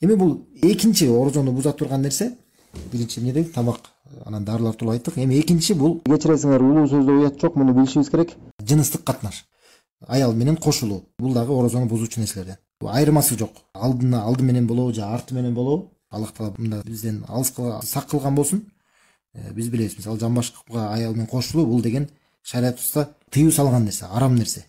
Эми бул экинчи орозону буза турган нерсе. Биринчи эмне дедик? Тамак, анан дарылар тууралуу айттык. Эми экинчи бул, кечиресиңер, улуу сөздө уят жок, муну билишибиз керек. Жыныстык катнаш. Аял менен кошулуу. Бул дагы орозону бузуучу нерселерден. Айырмасы жок. Алды менен болобу же арты менен болобу. Аллах таала мында бизден алыска сак кылган болсун. Биз билебиз, мисалы жамбашка аял менен кошулуу бул деген шариятыбызда тыюу салган нерсе, арам нерсе.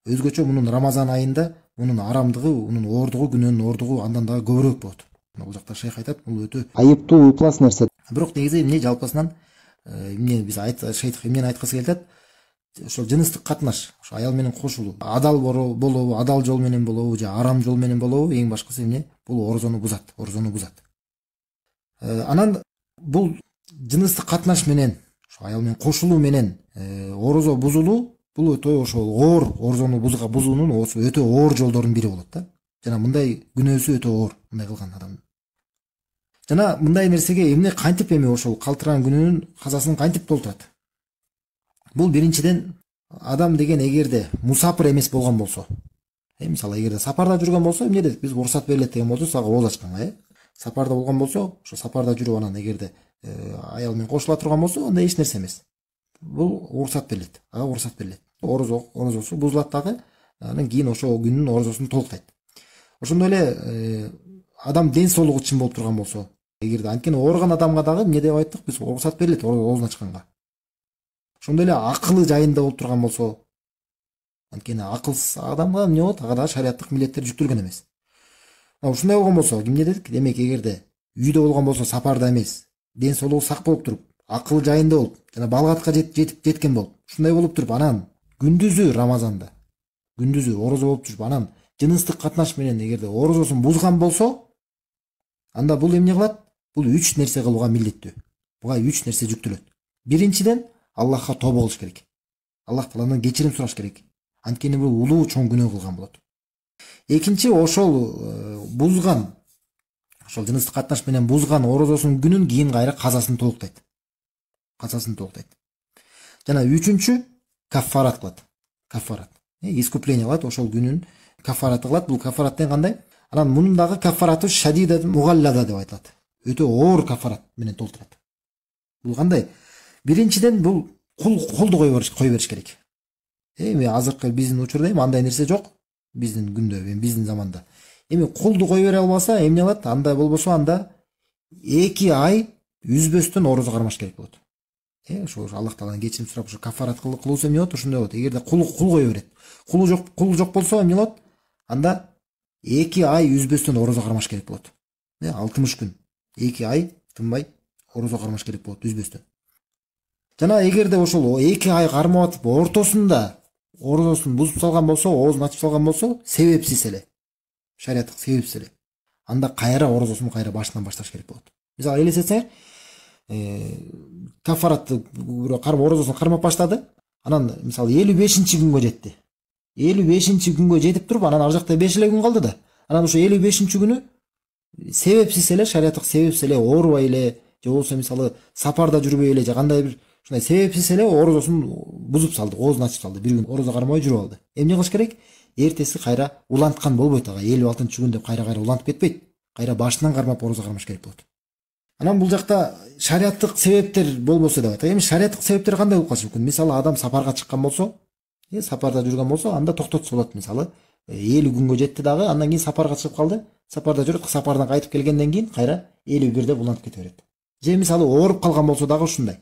Өзгөчө мунун Рамазан айында мунун арамдыгы, мунун оордугу, күнөөнүн оордугу андан дагы көбүрөөк болот. Бул жакта шейх айтат, бул өтө айыптуу, ыплас нерсе. Бирок негизи эмне жалпысынан эмне биз шейх эмнени айткысы келет? Ошол жыныстык катнаш, ошо аял менен кошулуу, адал болобу, адал жол менен болобу же арам жол менен болобу, эң башкысы эмне? Бул орозону бузат, Анан бул жыныстык катнаш менен, ошо аял менен кошулуу менен орозо бузулуу, бул өтө ошол оор, орозону бузуунун өтө оор жолдорунун бири болот да. Жана мындай күнөөсү өтө оор, мындай кылган адамдын. Жана мындай нерсеге эмне кантип ошол калтырган күнөөнүн казасын кантип толтурат? Бул биринчиден адам деген эгерде мусапыр эмес болгон болсо, мисалы эгерде сапарда жүргөн болсо, эмне дедик? Биз уруксат берилет деген болчу сага ооз ачканга, Сапарда болгон болсо, ошо сапарда жүрүп анан эгерде аял менен кошула турган болсо, анда эч нерсе эмес. Бул уруксат берилет. Уруксат берилет. Орозосу бузулат дагы, анан кийин ошол күнүнүн орозосун толуктайт. Ошондой эле адам ден соолугу чын болуп турган болсо, эгерде анткени ооруган адамга дагы эмне деп айттык? Биз уруксат берилет оозун ачканга. Ошондой эле акылы жайында болуп турган болсо, анткени акылсыз адамга эмне болот? Ага дагы шариаттык милдеттер жүктөлгөн эмес. Ушундай болгон болсо, эмне дедик? Демек эгерде үйдө болгон болсо, сапарда эмес, ден соолугу сак болуп туруп, акылы жайында болуп, жана балгатка жеткен болуп, ушундай болуп туруп, анан күндүзү Рамазанда, күндүзү орозо болуп жүрүп, анан жыныстык катнаш менен эгерде орозосун бузган болсо, анда бул эмне кылат? Бул 3 нерсе кылууга милдеттүү. Буга 3 нерсе жүктөлөт. Биринчиден Аллахка тобо кылыш керек. Аллах Тааладан кечирим сураш керек. Анткени бул улуу чоң күнөө кылган болот. Экинчи, ошол бузган, ошол жыныстык катнаш менен бузган орозосунун күнүн кийин кайра казасын толуктайт. Жана үчүнчү, каффарат кылат. Искупление кылат, ошол күнүн каффараты кылат. Бул каффарат деген кандай? Анан мунун дагы каффараты шадида мугаллада деп айтылат. Өтө оор каффарат менен толтурат. Бул кандай? Биринчиден бул кулду кой бериш керек. Эми азыркы биздин учурда андай нерсе жок. Биздин күндө, биздин заманда. Эми кулду кой бере албаса, эмне кылат? Анда болбосо, анда 2 ай үзбөстөн орозо кармаш керек болот. Ошо Аллах Тааладан кечирим сурап, ошо каффарат кылуусу эмне болот? Ошондой болот. Эгерде кул кой берет. Кул жок болсо эмне болот? Анда 2 ай үзбөстөн орозо кармаш керек болот. 60 күн. 2 ай тынбай орозо кармаш керек болот үзбөстөн. Жана эгерде ошол 2 ай кармап атып ортосунда орозосун бузуп салган болсо, оозун ачып салган болсо, себепсиз эле, шариаттык себепсиз эле, анда кайра орозосун башынан башташ керек болот. Мисалы элестетсеңер, каффаратты орозосун кармап баштады, анан мисалы 55-күнгө жетти. 55-күнгө жетип туруп, анан ар жакта 5 эле күн калды да. Анан ошо 55-күнү себепсиз эле, шариаттык себепсиз эле, оорубай эле, же болбосо мисалы сапарда жүрбөй эле, же кандай бир ушундай себепсиз эле орозосун бузуп салды, оозун ачып салды, бир күн орозо кармай жүрүп алды. Эмне кылыш керек? Эртеси кайра уланткан болбойт, ага 56-күн деп кайра улантып кетпейт. Кайра башынан кармап орозо кармаш керек болот. Анан бул жакта шариаттык себептер болбосо деп айтат. Эми шариаттык себептер кандай болуп калышы мүмкүн? Мисалы адам сапарга чыккан болсо, сапарда жүргөн болсо, анда токтотсо болот. Мисалы 50 күнгө жетти дагы, андан кийин сапарга чыгып калды. Сапарда жүрүп, сапардан кайтып келгенден кийин кайра 51 улантып кете берет. Же мисалы ооруп калган болсо дагы ушундай.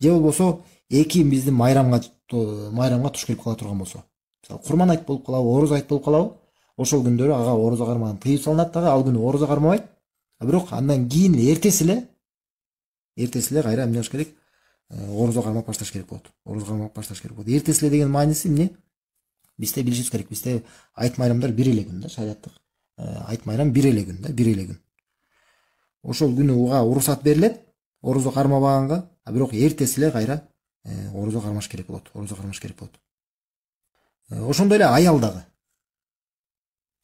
Же болбосо биздин майрамга туш келип кала турган болсо. Мисалы Курман айт болуп калабы, Орозо айт болуп калабы? Ошол күндөрү ага орозо кармаган тыйып салынат дагы, ал күнү орозо кармабайт. Бирок андан кийин эртеси эле кайра эмне кылыш керек? Орозо кармап башташ керек болот. Эртеси эле деген мааниси эмне? Бизде билишибиз керек. Бизде айт майрамдар бир эле күн да, шариаттык. Айт майрам бир эле күн. Ошол күнү уга уруксат берилет, орозо кармабаганга, бирок эртеси эле кайра орозо кармаш керек болот. Ошондой эле аял дагы.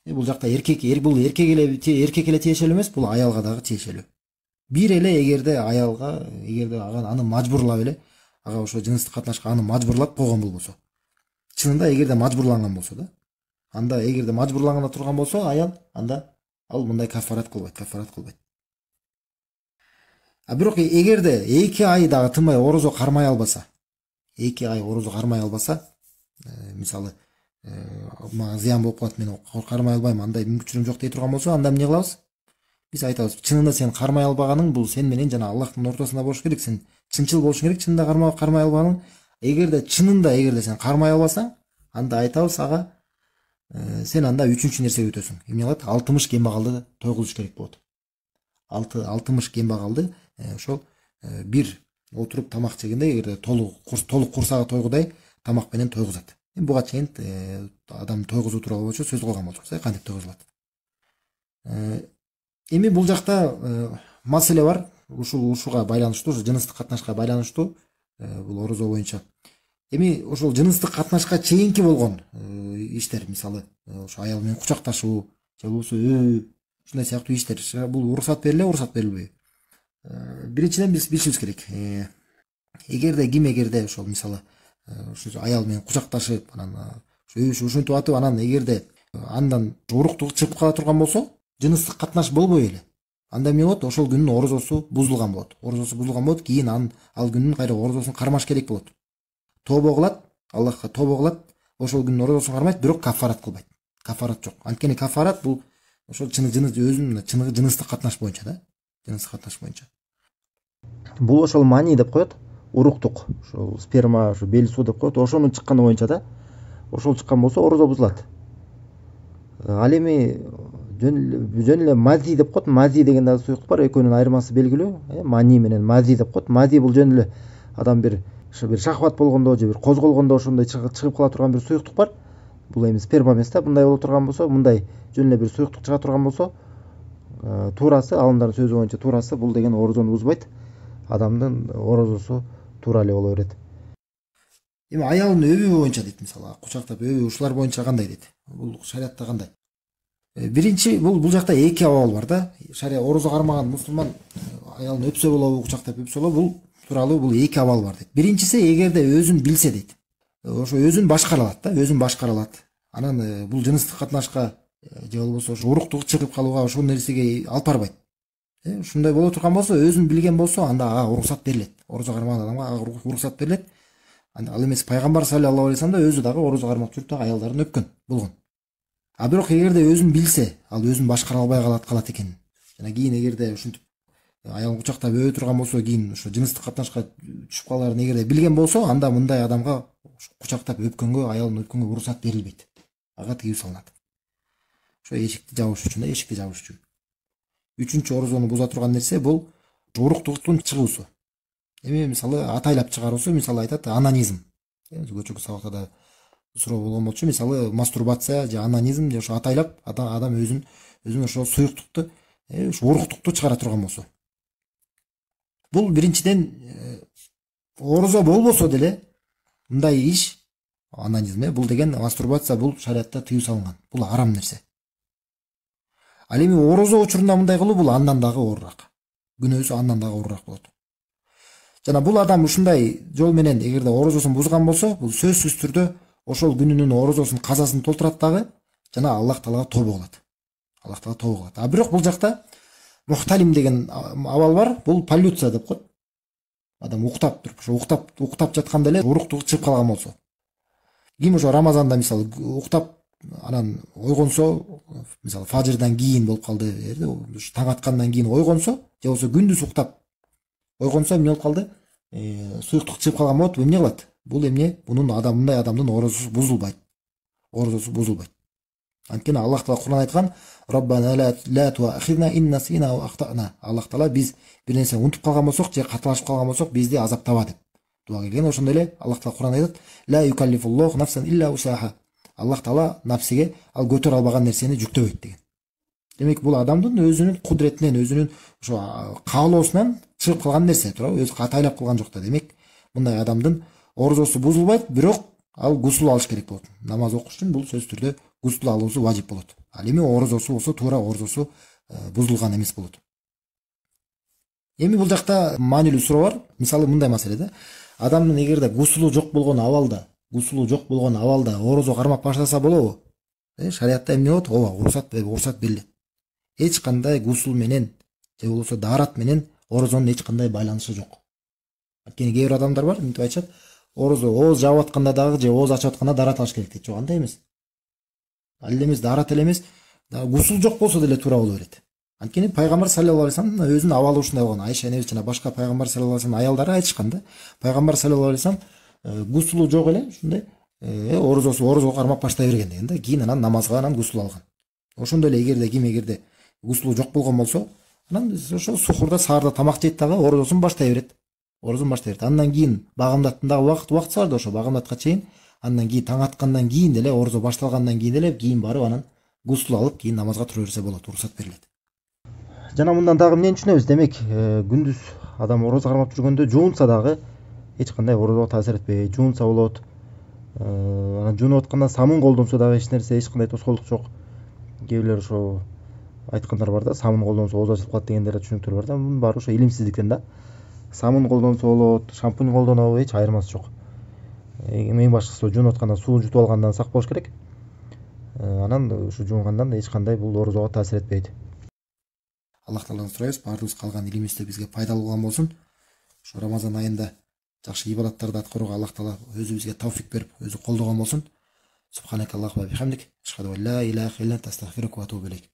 Бул жакта эркек эле тиешелүү эмес, бул аялга дагы тиешелүү. Бир эле эгерде аялга, аны мажбурлап эле, ага ошо жыныстык катнашка аны мажбурлап койгон болбосо. Чынында эгерде мажбурланган болсо да, Анда эгерде мажбурланганда турган болсо аял, анда ал мындай кафарат кылбайт. А бирок эгерде 2 ай дагы тынбай орозо кармай албаса, 2 ай орозо кармай албаса, мисалы мага зыян болуп калат, мен кармай албайм, андай мүмкүнчүлүгүм жок дей турган болсо, анда эмне кылабыз? Биз айтабыз, чынында сен кармай албаганың бул сен менен жана Аллахтын ортосунда болуш керек. Сен чынчыл болушуң керек, чынында кармай албаганың. Эгерде сен кармай албасаң, анда айтабыз ага, сен анда үчүнчү нерсеге өтөсүң. Эмне кылат? 60 кембагалды той кылыш керек болот. 60 кембагалды ошол бир отуруп тамак жегенде, эгерде толук курсагы тойгудай тамак менен тойгузат. Буга чейин адам тойгузуу тууралуу болчу сөз кылган болчубуз, кантип тойгузулат. Эми бул жакта маселе бар, ушуга байланыштуу, жыныстык катнашка байланыштуу, бул орозо боюнча. Эми ошол жыныстык катнашка чейинки болгон иштер, мисалы ошо аял менен кучакташуу, же болбосо ушундай сыяктуу иштер, бул уруксат берилбейби? Биринчиден биз билишибиз керек. Эгерде ошол мисалы ошо аял менен кучакташып, анан ушинтип атып, анан эгерде андан уруктугу чыгып кала турган болсо, жыныстык катнаш болбой эле. Анда эмне болот? Ошол күнүн орозосу бузулган болот. Кийин ал күнүн кайра орозосун кармаш керек болот. Тобо кылат, Аллахка тобо кылат. Ошол күнүн орозосун кармайт, бирок кафарат кылбайт. Кафарат жок. Анткени кафарат бул ошол өзүнүн чыныгы жыныстык катнаш боюнча да. Жыныстык катнаш боюнча. Бул ошол мани деп коет. Уруктук, ошол сперма, ошо бел суу деп коет. Ошонун чыкканы боюнча да. Ошол чыккан болсо орозо бузулат. Ал эми жөн эле мази деп коет. Мази деген дагы суюктук бар. Экөөнүн айырмасы белгилүү. Мани менен мази деп коет. Мази бул жөн эле адам бир шахват болгондо же бир козголгондо ошондой чыгып кала турган бир суюктук бар. Бул эми сперма эмес да. Мындай боло турган болсо, мындай жөн эле бир суюктук чыга турган болсо, туурасы, алымдардын сөзү боюнча туурасы бул деген орозону бузбайт. Адамдын орозосу туура эле боло берет. Эми аялдын өбү боюнча дейт, мисалы кучактап өбү, ушулар боюнча кандай дейт? Бул шариатта кандай? Биринчи бул жакта эки абал бар да. Шария орозо кармаган мусулман аялын өпсө болобу, кучактап өпсө болобу, бул тууралуу бул эки абал бар дейт. Биринчиси эгерде өзүн билсе дейт. Ошо өзүн башкара алат. Анан бул жыныстык катнашка же болбосо ошо уруктугу чыгып калууга ошол нерсеге алып барбайт. Ушундай боло турган болсо, өзүн билген болсо, анда ага уруксат берилет. Орозо кармаган адамга ага уруксат берилет. Ал эмес пайгамбар саллаллаху алейхи вассалам да өзү дагы орозо кармап жүрүп дагы аялдарын өпкөн болгон. А бирок эгерде өзүн билсе, ал өзүн башкара албай калат экен. Жана кийин эгерде ушинтип аялын кучактап өбө турган болсо, кийин ошо жыныстык катнашка түшүп калаарын эгерде билген болсо, анда мындай адамга кучактап өпкөнгө, аялын өпкөнгө уруксат берилбейт. Ага тыюу салынат. Ошо эшикти жабыш үчүн. Үчүнчү орозону буза турган нерсе бул уруктуктун чыгуусу. Эми мисалы атайлап чыгаруусу, мисалы айтат анонизм. Көчөгө сабакта да суроо болгон болчу. Мисалы мастурбация же анонизм же ошо атайлап адам өзүн ошо суюктукту, ошо уруктукту чыгара турган болсо. Бул биринчиден орозо болбосо деле мындай иш, анонизм, бул деген мастурбация, бул шариатта тыюу салынган. Бул арам нерсе. Ал эми орозо учурунда мындай кылуу бул андан дагы оорураак. Күнөөсү андан дагы оорураак болот. Жана бул адам ушундай жол менен эгерде орозосун бузган болсо, бул сөзсүз түрдө ошол күнүнүн орозосунун казасын толтурат дагы, жана Аллах Таалага тобо кылат. А бирок бул жакта мухталим деген абал бар. Бул полюция деп коет. Адам уктап туруп, ошо уктап жатканда эле уруктугу чыгып калган болсо. Ким ошо Рамазанда мисалы уктап анан ойгонсо, мисалы фажырдан кийин болуп калды, таң аткандан кийин ойгонсо, же болбосо күндүз уктап ойгонсо эмне болуп калды? Суюктук чыгып калган болот. Эмне кылат? Бул эмне? Мындай адамдын орозосу бузулбайт. Анткени Аллах Таала Кур'ан айткан: "Раббана ла туахидна ин насина ва ахтана". Аллах Таала биз бир нерсе унутуп калган болсок же каталашып калган болсок, бизди азаптаба деп дуа келген. Ошондой эле Аллах Таала Кур'ан айтат: "Ла юкаллифуллаху нафсан илля усаха". Аллах Таала напсиге ал көтөрө албаган нерсени жүктөбөйт деген. Демек бул адамдын өзүнүн кудретинен, өзүнүн ошо каалоосунан чыгып калган нерсе, туурабы? Өзү катайлап кылган жок да. Демек мындай адамдын орозосу бузулбайт, бирок ал гусул алыш керек болот. Намаз окуш үчүн бул сөз түрдө гусул алуусу важип болот. Ал эми орозосу болсо, туура орозосу бузулган эмес болот. Эми бул жакта маанилүү суроо бар. Мисалы мындай маселе да. Адамдын эгерде гусулу жок болгон абалда орозо кармап баштаса болобу? Шариатта эмне болот? Ооба, уруксат берилет. Эч кандай гусул менен же болбосо даарат менен орозонун эч кандай байланышы жок. Анткени кээ бир адамдар бар, мынтип айтышат, орозо ооз жаап атканда дагы же ооз ачып атканда даарат алыш керек дейт. Жок, андай эмес. Ал эле эмес, даарат эле эмес, гусул жок болсо деле туура боло берет. Анткени пайгамбар саллаллаху алейхи вассалам өзүнүн абалы ушундай болгон. Айша энебиз жана башка пайгамбар саллаллаху алейхи вассалам аялдары айтышкан да. Пайгамбар саллаллаху алейхи вассалам гусулу жок эле ушундай орозого кармап баштай берген деген да. Кийин анан намазга анан гусул алган. Ошондой эле эгерде гусулу жок болгон болсо, анан ошо сухурда саарда тамак жейт дагы орозосун баштай берет. Андан кийин багамдаттын дагы убакыты бар да, ошо багамдатка чейин, андан кийин таң аткандан кийин деле, орозо башталгандан кийин деле кийин барып анан гусул алып, кийин намазга тура берсе болот, уруксат берилет. Жана мындан дагы эмнени түшүнөбүз? Демек, күндүз адам орозо кармап жүргөндө жуунса дагы эч кандай орозого таасир этпейт, жуунса болот. Анан жуунуп аткандан самын колдонсо дагы эч кандай тоскоолдук жок. Кээ бирлер ошо айткандар бар да, самын колдонсо ооз ачылып калат дегендер түшүнүктөр бар да. Мунун баары ошо илимсиздиктен да. Самын колдонсо болот, шампунь колдонобу, эч айырмасы жок. Эң башкысы жуунуп атканда суун жутуп алгандан сак болуш керек. Анан ушу жуунгандан эч кандай бул орозого таасир этпейт. Аллах Тааладан сурайбыз, баарыбыз калган илимибизде бизге пайдалуу болгон болсун. Ушу Рамазан айында жакшы ибадаттарды аткарууга Аллах Таала өзү бизге тавфик берип, өзү колдогон болсун. Субханакаллаху ва бихамдик, ашхаду ан ла илаха илля анта астагфирука ва атубу илейк.